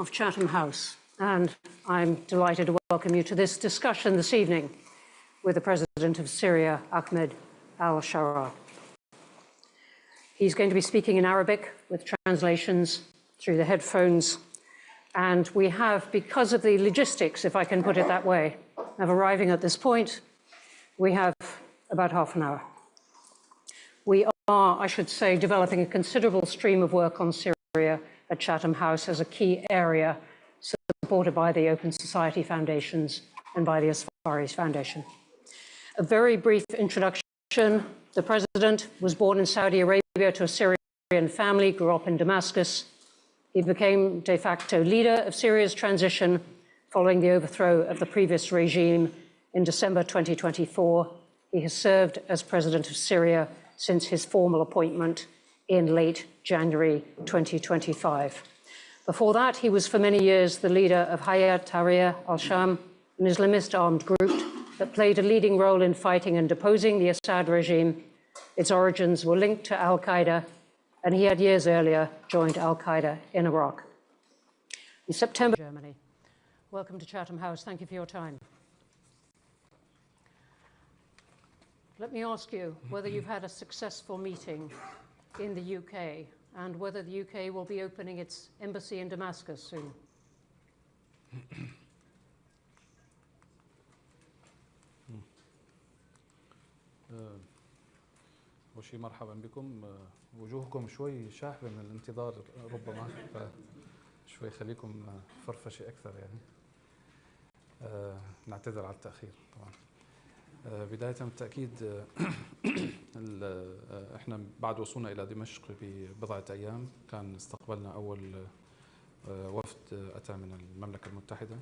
of Chatham House, and I'm delighted to welcome you to this discussion this evening with the President of Syria, Ahmed al-Sharaa. He's going to be speaking in Arabic with translations through the headphones, and we have, because of the logistics, if I can put it that way, of arriving at this point, we have about half an hour. We are, I should say, developing a considerable stream of work on Syria at Chatham House as a key area supported by the Open Society Foundations and by the Asfaris Foundation. A very brief introduction. The President was born in Saudi Arabia to a Syrian family, grew up in Damascus. He became de facto leader of Syria's transition following the overthrow of the previous regime in December 2024. He has served as President of Syria since his formal appointment in late January 2025. Before that, he was for many years the leader of Hayat Tahrir al-Sham, an Islamist armed group that played a leading role in fighting and deposing the Assad regime. Its origins were linked to al-Qaeda, and he had years earlier joined al-Qaeda in Iraq. In September, Germany. Welcome to Chatham House. Thank you for your time. Let me ask you whether you've had a successful meeting in the UK and whether the UK will be opening its embassy in Damascus soon. أول شيء مرحبا بكم. وجوهكم شوي شاحبة من الانتظار ربما، فشوي خليكم فرفشة أكثر يعني. نعتذر على التأخير طبعا. بداية بالتأكيد احنا بعد وصولنا إلى دمشق ببضعة أيام كان استقبلنا أول وفد أتى من المملكة المتحدة،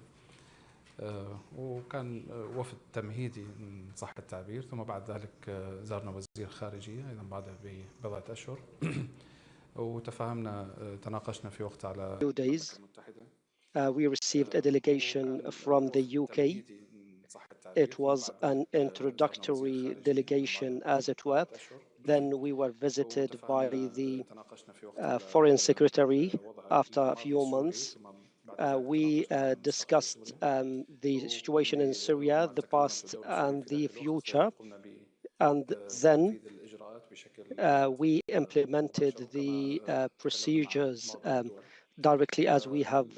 وكان وفد تمهيدي إن صح التعبير، ثم بعد ذلك زارنا وزير الخارجية أيضا بعدها ببضعة أشهر وتفاهمنا تناقشنا في وقت على days. We received a delegation from the UK. It was an introductory delegation, as it were. Then we were visited by the Foreign Secretary after a few months. We discussed the situation in Syria, the past and the future, and then we implemented the procedures directly as we have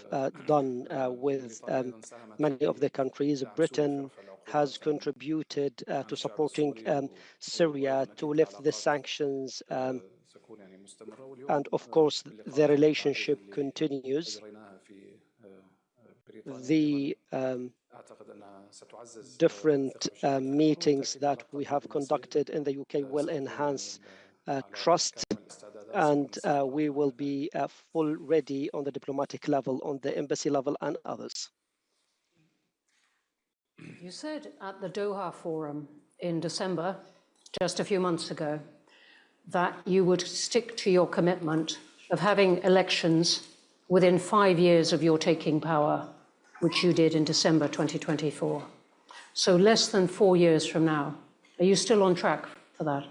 done with many of the countries. Britain has contributed to supporting Syria to lift the sanctions, and of course the relationship continues. The different meetings that we have conducted in the UK will enhance trust, and we will be full ready on the diplomatic level, on the embassy level, and others. You said at the Doha Forum in December, just a few months ago, that you would stick to your commitment of having elections within 5 years of your taking power, which you did in December 2024. So less than 4 years from now. Are you still on track for that?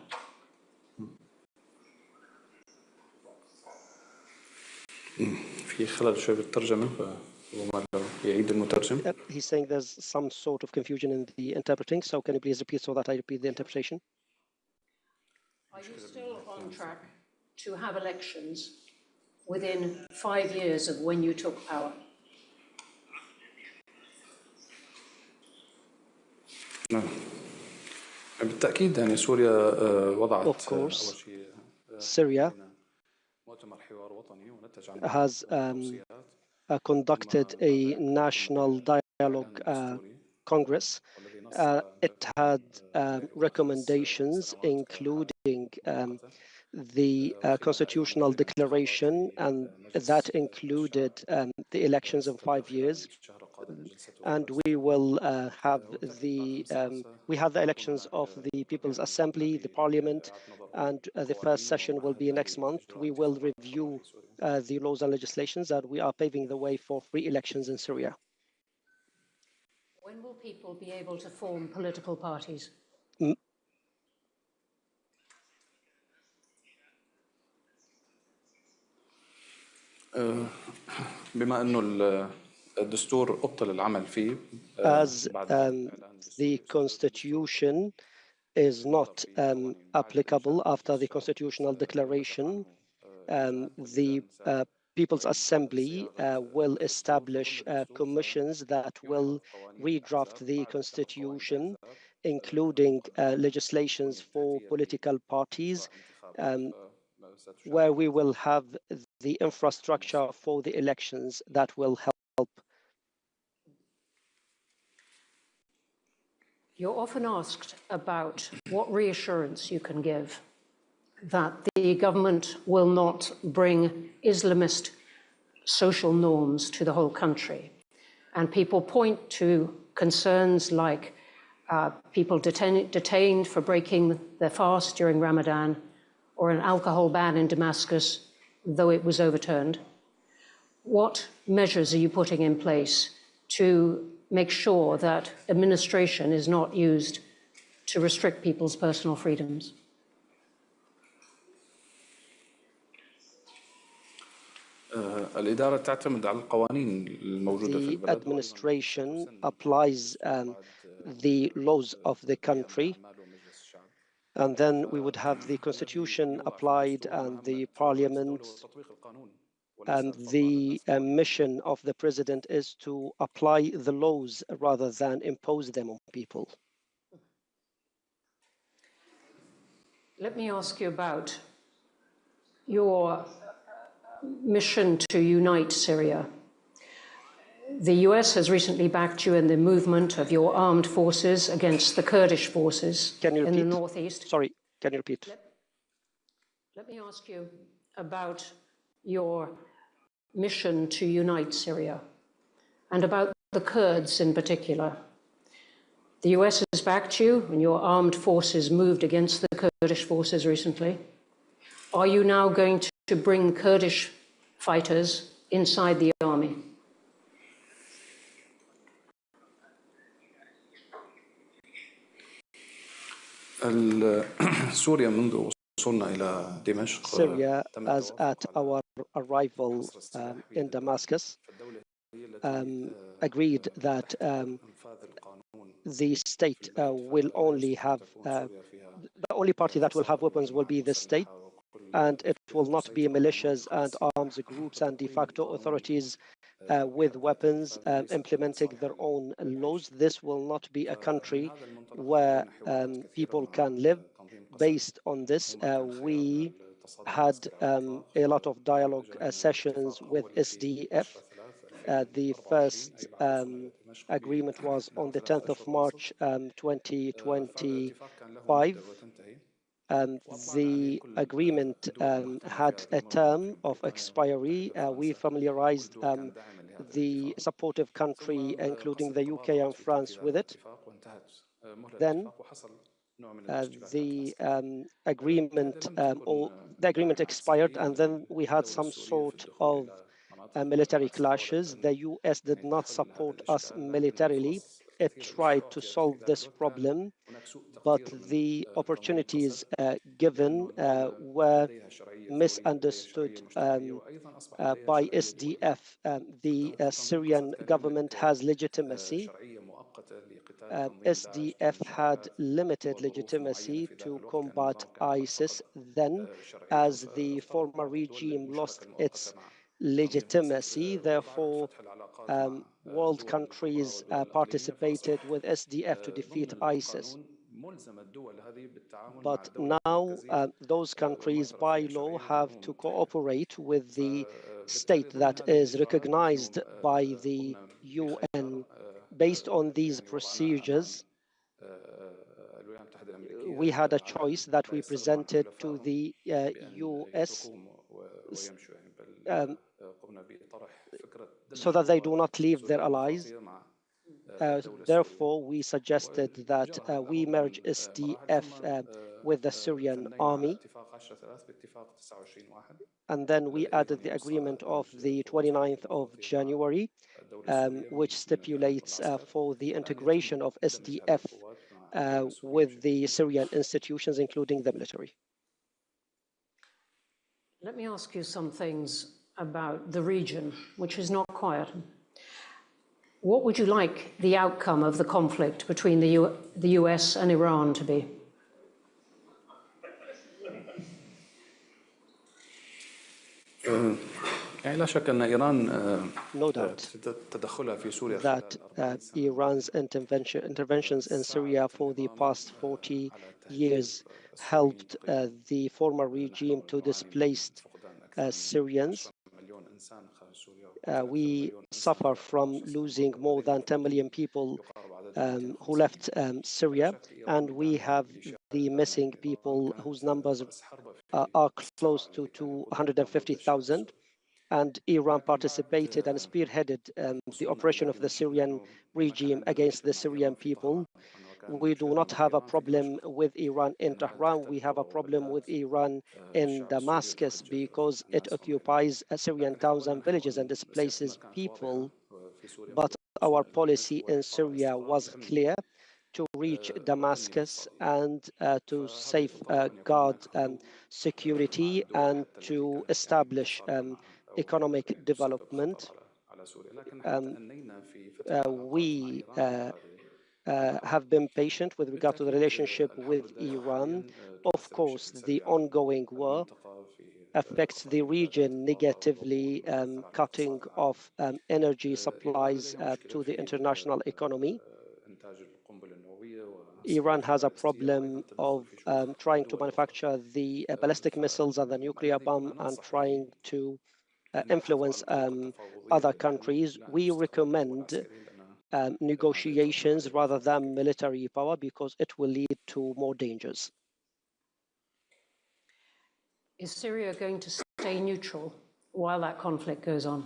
في خلل شوي بالترجمة يعيد المترجم. He's saying there's some sort of confusion in the interpreting, so can you please repeat so that I repeat the interpretation? Are you still on track to have elections within 5 years of when you took power? نعم بالتأكيد يعني سوريا وضعت Of course, Syria has conducted a national dialogue Congress. It had recommendations including the constitutional declaration, and that included the elections in 5 years. And we will have the elections of the People's Assembly, the Parliament, and the first session will be next month. We will review the laws and legislations, and we are paving the way for free elections in Syria. When will people be able to form political parties? بما انه الدستور ابطل العمل فيه as بعد اعلان the دستوري constitution is not applicable after the constitutional declaration. The People's Assembly will establish commissions that will redraft the constitution, including legislations for political parties, where we will have the infrastructure for the elections that will help. You're often asked about what reassurance you can give that the government will not bring Islamist social norms to the whole country. And people point to concerns like people detained for breaking their fast during Ramadan, or an alcohol ban in Damascus, though it was overturned. What measures are you putting in place to make sure that administration is not used to restrict people's personal freedoms? الإدارة تعتمد على القوانين الموجودة في The البلد. administration applies the laws of the country, and then we would have the constitution applied and the parliament. And the mission of the president is to apply the laws rather than impose them on people. Let me ask you about your mission to unite Syria. The US has recently backed you in the movement of your armed forces against the Kurdish forces in the northeast. Sorry, can you repeat? Let me ask you about your mission to unite Syria and about the Kurds in particular. The US has backed you and your armed forces moved against the Kurdish forces recently. Are you now going to bring Kurdish fighters inside the army? سوريا منذ وصولنا إلى دمشق. Syria, as at our arrival in Damascus, agreed that the state will only have, the only party that will have weapons will be the state, and it will not be militias and arms groups and de facto authorities with weapons implementing their own laws. This will not be a country where people can live. Based on this, we had a lot of dialogue sessions with SDF. The first agreement was on the 10th of March 2025. The agreement had a term of expiry. We familiarized the supportive country, including the UK and France, with it. Then the agreement expired, and then we had some sort of military clashes. The US did not support us militarily. It tried to solve this problem, but the opportunities given were misunderstood by SDF. The Syrian government has legitimacy. SDF had limited legitimacy to combat ISIS then, as the former regime lost its legitimacy. Therefore, world countries participated with SDF to defeat ISIS. But now those countries by law have to cooperate with the state that is recognized by the UN. Based on these procedures, we had a choice that we presented to the US so that they do not leave their allies. Therefore, we suggested that we merge SDF with the Syrian army. And then we added the agreement of the 29th of January, which stipulates for the integration of SDF with the Syrian institutions, including the military. Let me ask you some things about the region, which is not quiet. What would you like the outcome of the conflict between the US and Iran to be? No doubt that Iran's interventions in Syria for the past 40 years helped the former regime to displace Syrians. We suffer from losing more than 10 million people who left Syria, and we have the missing people whose numbers are close to 250,000. And Iran participated and spearheaded the operation of the Syrian regime against the Syrian people. We do not have a problem with Iran in Tehran. We have a problem with Iran in Damascus because it occupies Syrian towns and villages and displaces people. But our policy in Syria was clear: to reach Damascus and to safeguard security and to establish economic development. We have been patient with regard to the relationship with Iran. Of course, the ongoing war affects the region negatively, cutting off energy supplies to the international economy. Iran has a problem of trying to manufacture the ballistic missiles and the nuclear bomb and trying to influence other countries. We recommend negotiations rather than military power because it will lead to more dangers. Is Syria going to stay neutral while that conflict goes on?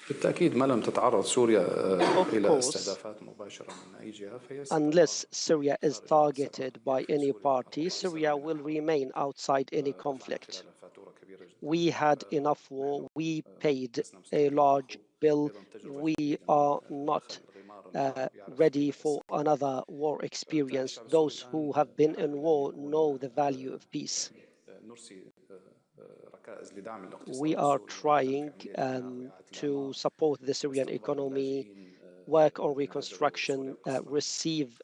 بالتأكيد ما لم تتعرض سوريا إلى استهدافات مباشرة من أي جهة unless Syria is targeted by any party, Syria will remain outside any conflict. We had enough war. We paid a large bill. We are not ready for another war experience. Those who have been in war know the value of peace. We are trying to support the Syrian economy, work on reconstruction, receive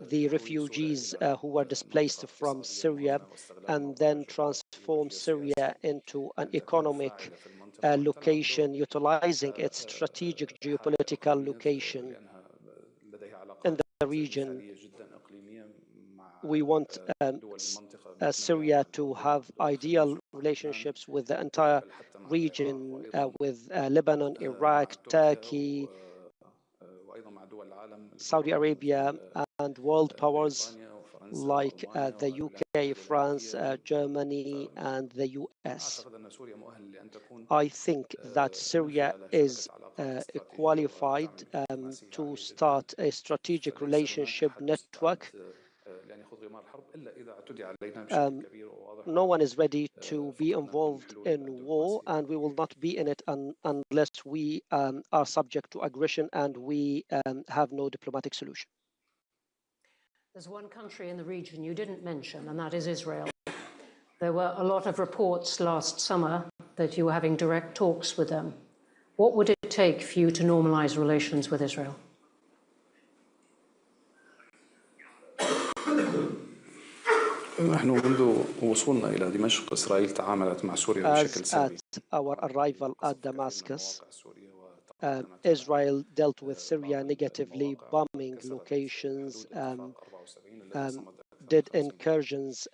the refugees who were displaced from Syria, and then transform Syria into an economic location, utilizing its strategic geopolitical location in the region. We want Syria to have ideal relationships with the entire region, with Lebanon, Iraq, Turkey, Saudi Arabia, and world powers like the UK, France, Germany, and the US. I think that Syria is qualified to start a strategic relationship network. No one is ready to be involved in war, and we will not be in it unless we are subject to aggression and we have no diplomatic solution. There's one country in the region you didn't mention, and that is Israel. There were a lot of reports last summer that you were having direct talks with them. What would it take for you to normalize relations with Israel? نحن منذ وصولنا إلى دمشق إسرائيل تعاملت مع سوريا بشكل سلبي. At our arrival at Damascus, Israel dealt with Syria negatively, bombing locations, did incursions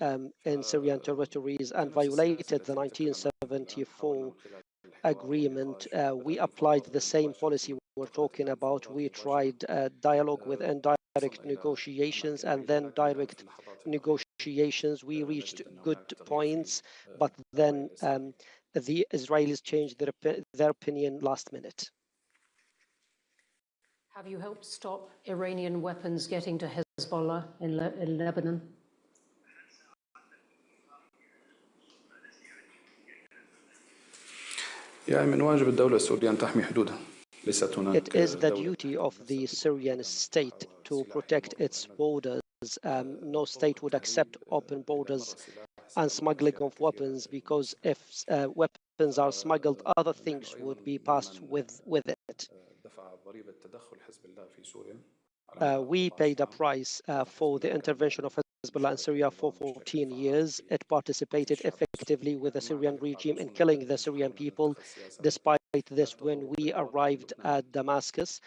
in Syrian territories, and violated the 1974 agreement. We applied the same policy we're talking about. We tried dialogue with indirect negotiations and then direct negotiations. We reached good points, but then the Israelis changed their opinion last minute. Have you helped stop Iranian weapons getting to Hezbollah in Lebanon? يعني من واجب الدولة السورية أن تحمي حدودها. It is the duty of the Syrian state to protect its borders. no state would accept open borders and smuggling of weapons, because if weapons are smuggled, other things would be passed with it. We paid a price for the intervention of Hezbollah in Syria for 14 years. It participated effectively with the Syrian regime in killing the Syrian people. Despite this, when we arrived at Damascus,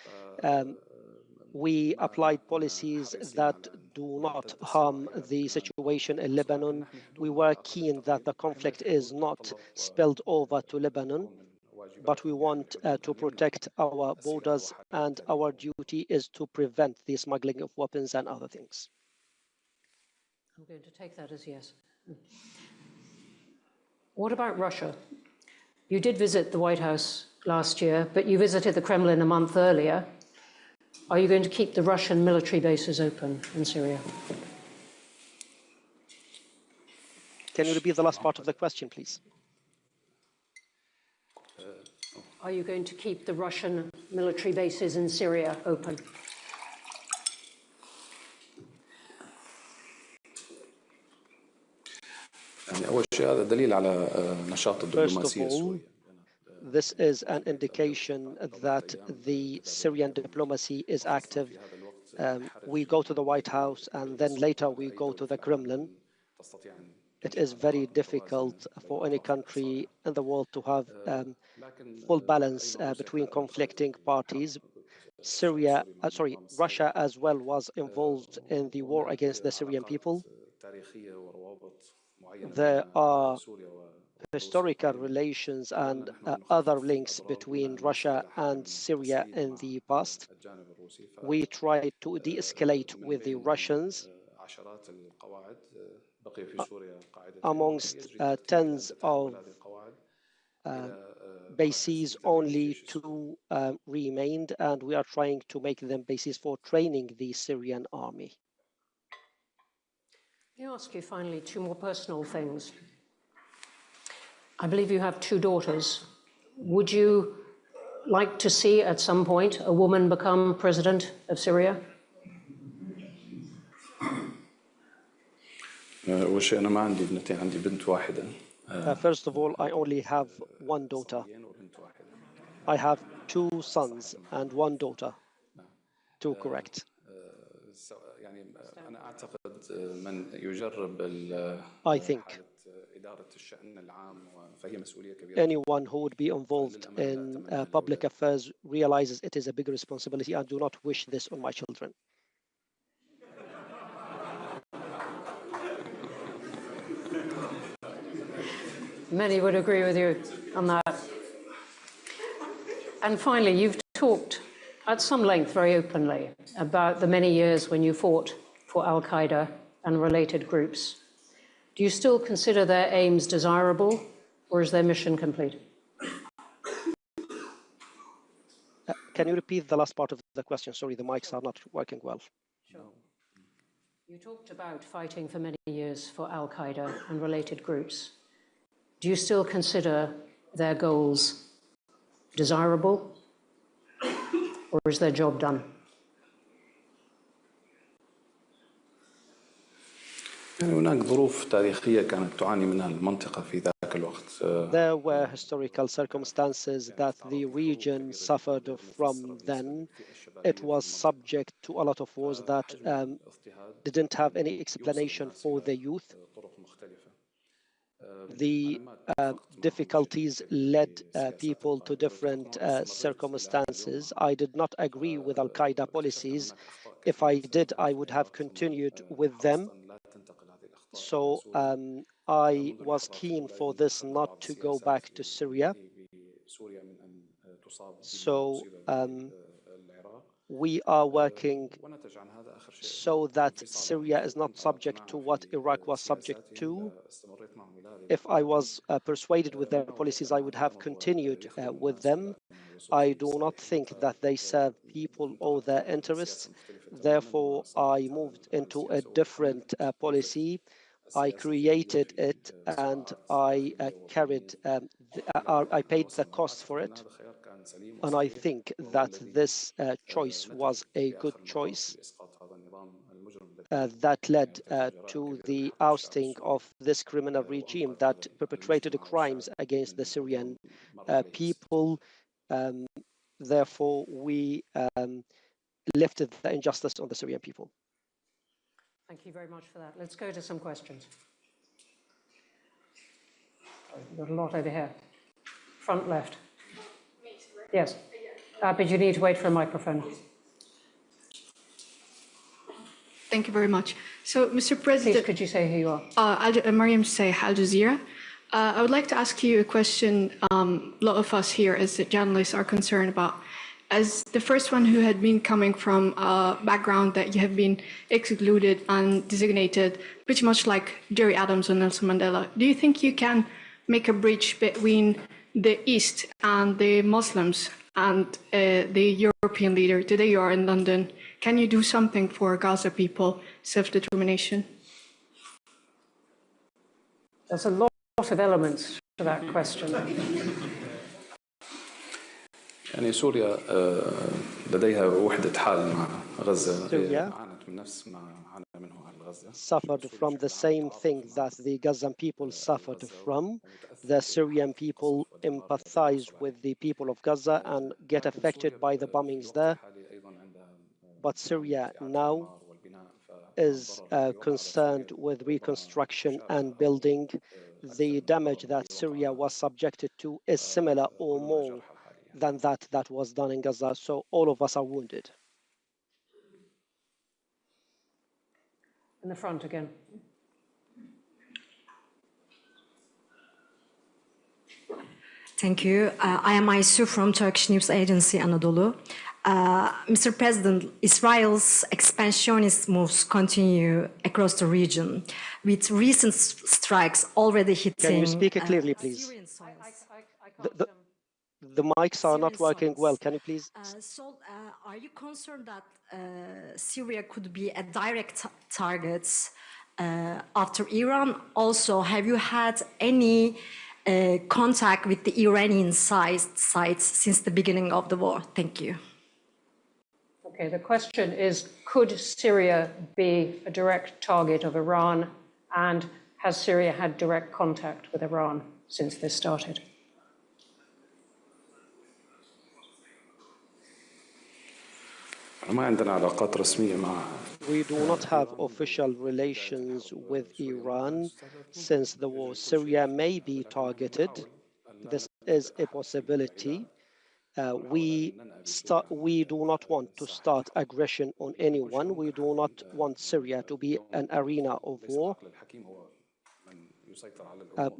we applied policies that do not harm the situation in Lebanon. We were keen that the conflict is not spilled over to Lebanon, but we want to protect our borders, and our duty is to prevent the smuggling of weapons and other things. I'm going to take that as yes. What about Russia? You did visit the White House last year, but you visited the Kremlin a month earlier. Are you going to keep the Russian military bases open in Syria? Can you repeat the last part of the question, please? Are you going to keep the Russian military bases in Syria open? First of all, this is an indication that the Syrian diplomacy is active. We go to the White House and then later we go to the Kremlin. It is very difficult for any country in the world to have full balance between conflicting parties. Russia as well was involved in the war against the Syrian people. There are historical relations and other links between Russia and Syria in the past. We tried to de-escalate with the Russians. Amongst tens of bases, only two remained, and we are trying to make them bases for training the Syrian army. Let me ask you finally two more personal things. I believe you have two daughters. Would you like to see at some point a woman become president of Syria? First of all, I only have one daughter. I have two sons and one daughter. Two, correct. I think anyone who would be involved in public affairs realizes it is a big responsibility. I do not wish this on my children. Many would agree with you on that. And finally, you've talked at some length, very openly, about the many years when you fought for al-Qaeda and related groups. Do you still consider their aims desirable, or is their mission complete? Can you repeat the last part of the question? Sorry, the mics are not working well. Sure. You talked about fighting for many years for al-Qaeda and related groups. Do you still consider their goals desirable, or is their job done? There were historical circumstances that the region suffered from then. It was subject to a lot of wars that didn't have any explanation for the youth. The difficulties led people to different circumstances. I did not agree with al-Qaeda policies. If I did, I would have continued with them. So I was keen for this not to go back to Syria. So we are working so that Syria is not subject to what Iraq was subject to. If I was persuaded with their policies, I would have continued with them. I do not think that they serve people or their interests. Therefore, I moved into a different policy. I created it and I I paid the cost for it. And I think that this choice was a good choice. that led to the ousting of this criminal regime that perpetrated crimes against the Syrian people. Therefore, we lifted the injustice on the Syrian people. Thank you very much for that. Let's go to some questions. We've got a lot over here. Front left. Yes. But you need to wait for a microphone. Thank you very much. So, Mr. President... Please, could you say who you are? Mariam Sayh, Al Jazeera. I would like to ask you a question a lot of us here as journalists are concerned about. As the first one who had been coming from a background that you have been excluded and designated, pretty much like Jerry Adams and Nelson Mandela, do you think you can make a bridge between the East and the Muslims and the European leader? Today you are in London. Can you do something for Gaza people, self-determination? There's a lot of elements to that question. يعني سوريا لديها وحدة حال مع غزة عانت من نفس ما عانى منه أهل غزة. Suffered from the same thing that the Gazan people suffered from. The Syrian people empathize with the people of Gaza and get affected by the bombings there. But Syria now is concerned with reconstruction and building. The damage that Syria was subjected to is similar or more than that was done in Gaza. So all of us are wounded. In the front again. Thank you. I am Aysu from Turkish news agency Anadolu. Mr. President, Israel's expansionist moves continue across the region, with recent strikes already hitting... Can you speak clearly, please? The mics are not working well. Can you please? Are you concerned that Syria could be a direct target after Iran? Also, have you had any contact with the Iranian sides since the beginning of the war? Thank you. Okay, the question is, could Syria be a direct target of Iran? And has Syria had direct contact with Iran since this started? We do not have official relations with Iran since the war. Syria may be targeted. This is a possibility. We do not want to start aggression on anyone. We do not want Syria to be an arena of war.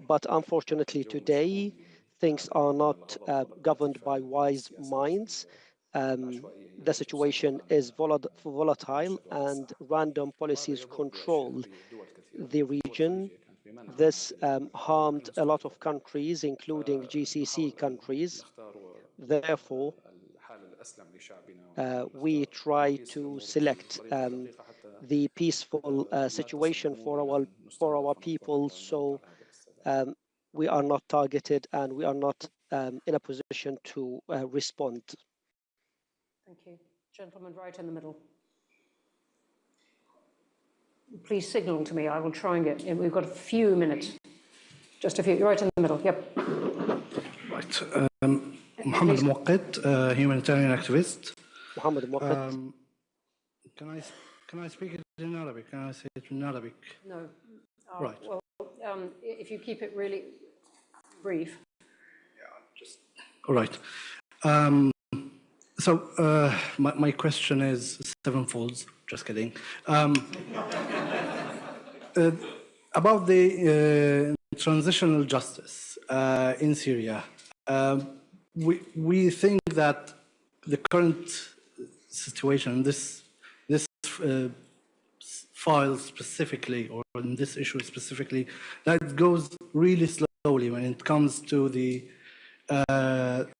But unfortunately today, things are not governed by wise minds. The situation is volatile and random policies control the region. This harmed a lot of countries, including GCC countries. Therefore, we try to select the peaceful situation for our people, so we are not targeted and we are not in a position to respond. Thank you. Gentleman right in the middle. Please signal to me. I will try and get in. We've got a few minutes. Just a few. You're right in the middle. Yep. Right. Mohammed Muqid, humanitarian activist. Mohammed Muqid. Can I speak it in Arabic? Can I say it in Arabic? No. Right. Well, if you keep it really brief. Yeah, just... All right. So my question is sevenfold. Just kidding. About the transitional justice in Syria, we think that the current situation, this file specifically, or in this issue specifically, that goes really slowly when it comes to the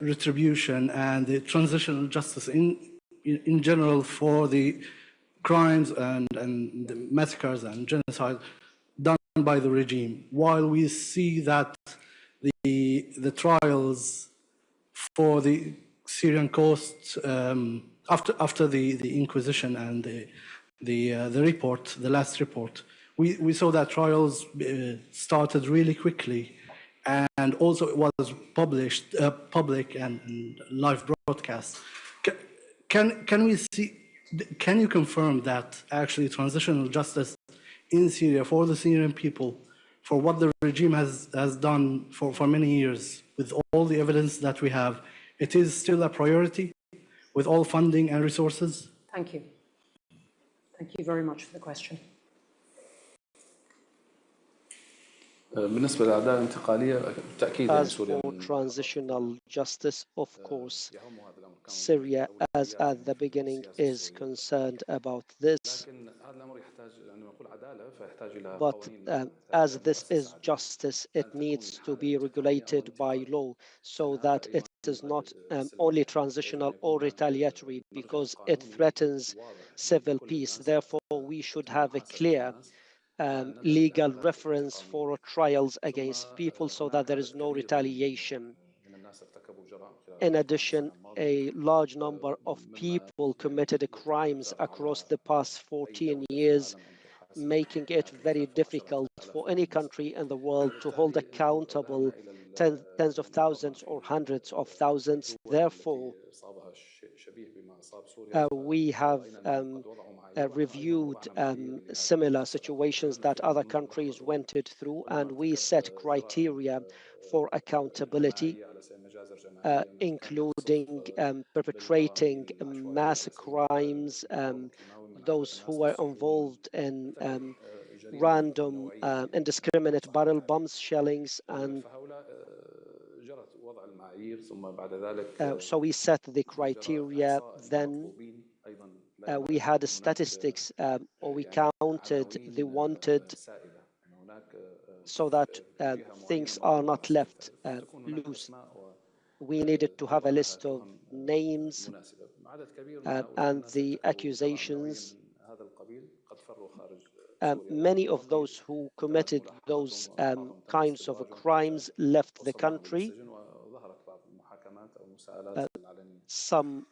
retribution and the transitional justice in general for the crimes and the massacres and genocide done by the regime, while we see that the trials for the Syrian coast after the Inquisition and the the report, the last report, we saw that trials started really quickly, and also it was published, public and live broadcast. Can we see? Can you confirm that actually transitional justice in Syria for the Syrian people, for what the regime has done for many years, with all the evidence that we have, it is still a priority with all funding and resources? Thank you. Thank you very much for the question. بالنسبة للأعداء الانتقالية بالتأكيد As سوريا for transitional justice, of course, Syria, as at the beginning, is concerned about this. But as this is justice, it needs to be regulated by law so that it is not only transitional or retaliatory, because it threatens civil peace. Therefore, we should have a clear legal reference for trials against people so that there is no retaliation. In addition, a large number of people committed crimes across the past 14 years, making it very difficult for any country in the world to hold accountable tens of thousands or hundreds of thousands. Therefore, we have reviewed similar situations that other countries went through, and we set criteria for accountability, including perpetrating mass crimes, those who were involved in random indiscriminate barrel bombs, shellings, and so we set the criteria. Then we had statistics, or we counted the wanted, so that things are not left loose. We needed to have a list of names and the accusations. Many of those who committed those kinds of crimes left the country. Some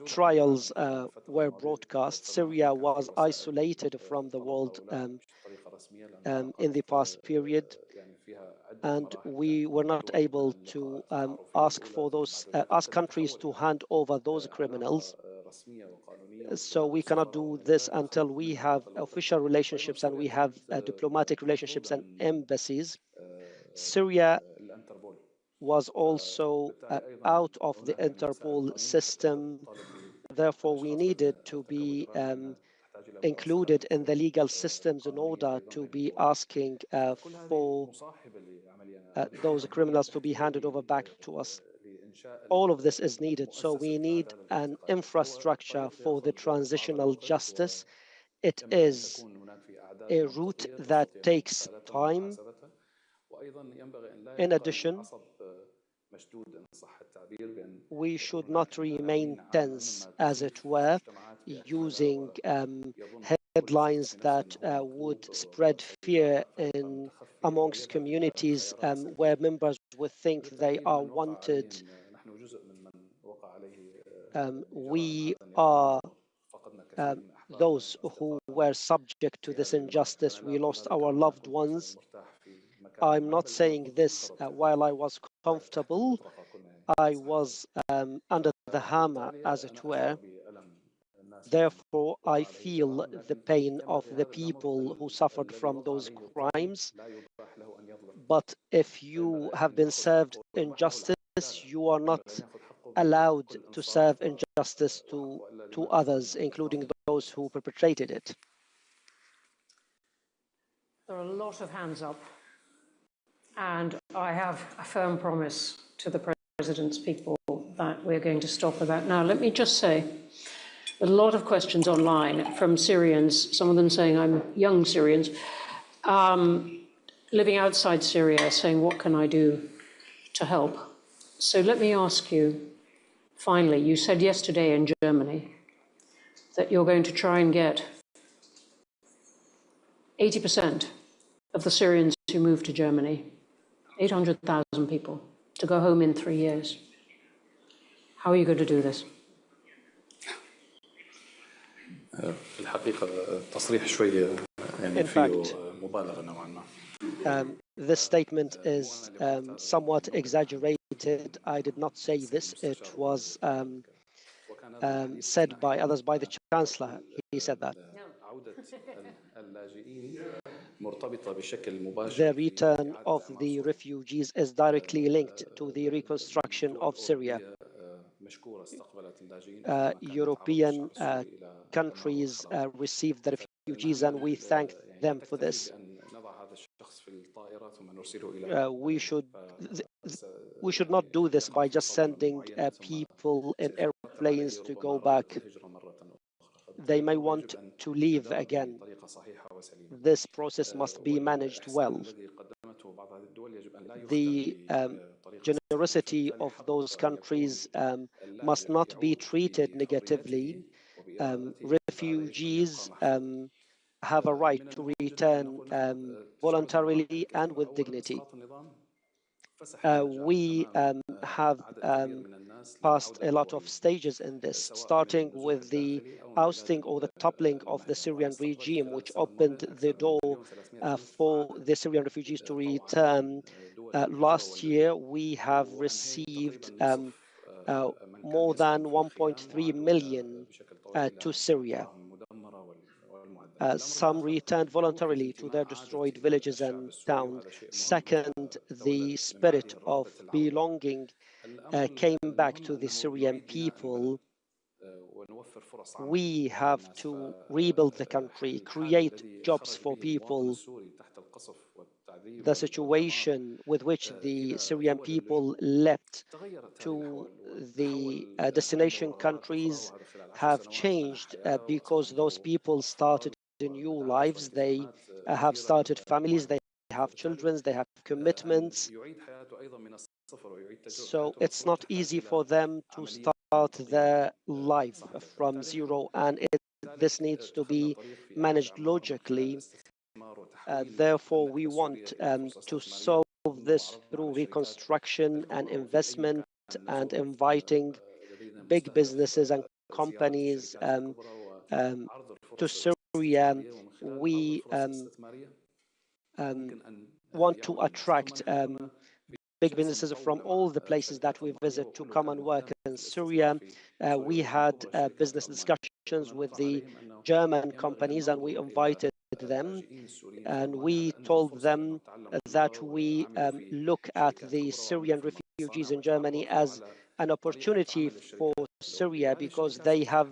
trials were broadcast. Syria was isolated from the world in the past period, and we were not able to ask countries to hand over those criminals. So we cannot do this until we have official relationships and we have diplomatic relationships and embassies. Syria was also out of the Interpol system. Therefore, we needed to be included in the legal systems in order to be asking for those criminals to be handed over back to us. All of this is needed. So we need an infrastructure for the transitional justice. It is a route that takes time. In addition, we should not remain tense, as it were, using headlines that would spread fear amongst communities where members would think they are wanted. We are those who were subject to this injustice. We lost our loved ones. I'm not saying this while I was comfortable. I was under the hammer, as it were. Therefore, I feel the pain of the people who suffered from those crimes. But if you have been served injustice, you are not allowed to serve injustice to others, including those who perpetrated it. There are a lot of hands up, and I have a firm promise to the President's people that we're going to stop about now. Let me just say, a lot of questions online from Syrians, some of them saying I'm young Syrians, living outside Syria, saying, what can I do to help? So let me ask you, finally, you said yesterday in Germany that you're going to try and get 80% of the Syrians who moved to Germany, 800,000 people, to go home in 3 years. How are you going to do this? الحقيقة تصريح شوي يعني فيه مبالغة نوعا ما. This statement is somewhat exaggerated. I did not say this. It was said by others, by the Chancellor. He said that. The return of the refugees is directly linked to the reconstruction of Syria. European countries received the refugees, and we thank them for this. We should not do this by just sending people in airplanes to go back. They may want to leave again. This process must be managed well. The generosity of those countries must not be treated negatively. Refugees have a right to return voluntarily and with dignity. We have passed a lot of stages in this, starting with the ousting or the toppling of the Syrian regime, which opened the door for the Syrian refugees to return. Last year, we have received more than 1.3 million to Syria. Some returned voluntarily to their destroyed villages and towns. Second, the spirit of belonging came back to the Syrian people. We have to rebuild the country, create jobs for people. The situation with which the Syrian people left to the destination countries have changed because those people started new lives. They have started families, they have children, they have commitments. So it's not easy for them to start their life from zero, and this needs to be managed logically. Therefore, we want to solve this through reconstruction and investment and inviting big businesses and companies to Syria. We want to attract big businesses from all the places that we visit to come and work in Syria. We had business discussions with the German companies, and we invited them, and we told them that we look at the Syrian refugees in Germany as an opportunity for Syria, because they have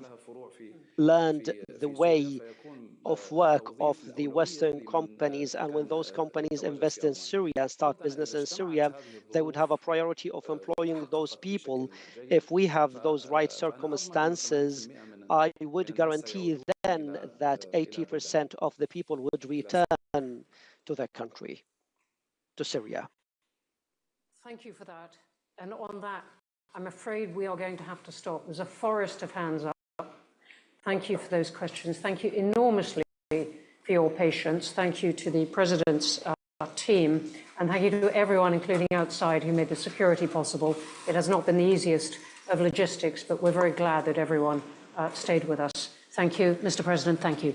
learned the way of work of the Western companies, and when those companies invest in Syria and start business in Syria, they would have a priority of employing those people. If we have those right circumstances, I would guarantee then that 80% of the people would return to their country, to Syria. Thank you for that. And on that, I'm afraid we are going to have to stop. There's a forest of hands up. Thank you for those questions. Thank you enormously for your patience. Thank you to the President's team. And thank you to everyone, including outside, who made the security possible. It has not been the easiest of logistics, but we're very glad that everyone stayed with us. Thank you, Mr. President. Thank you.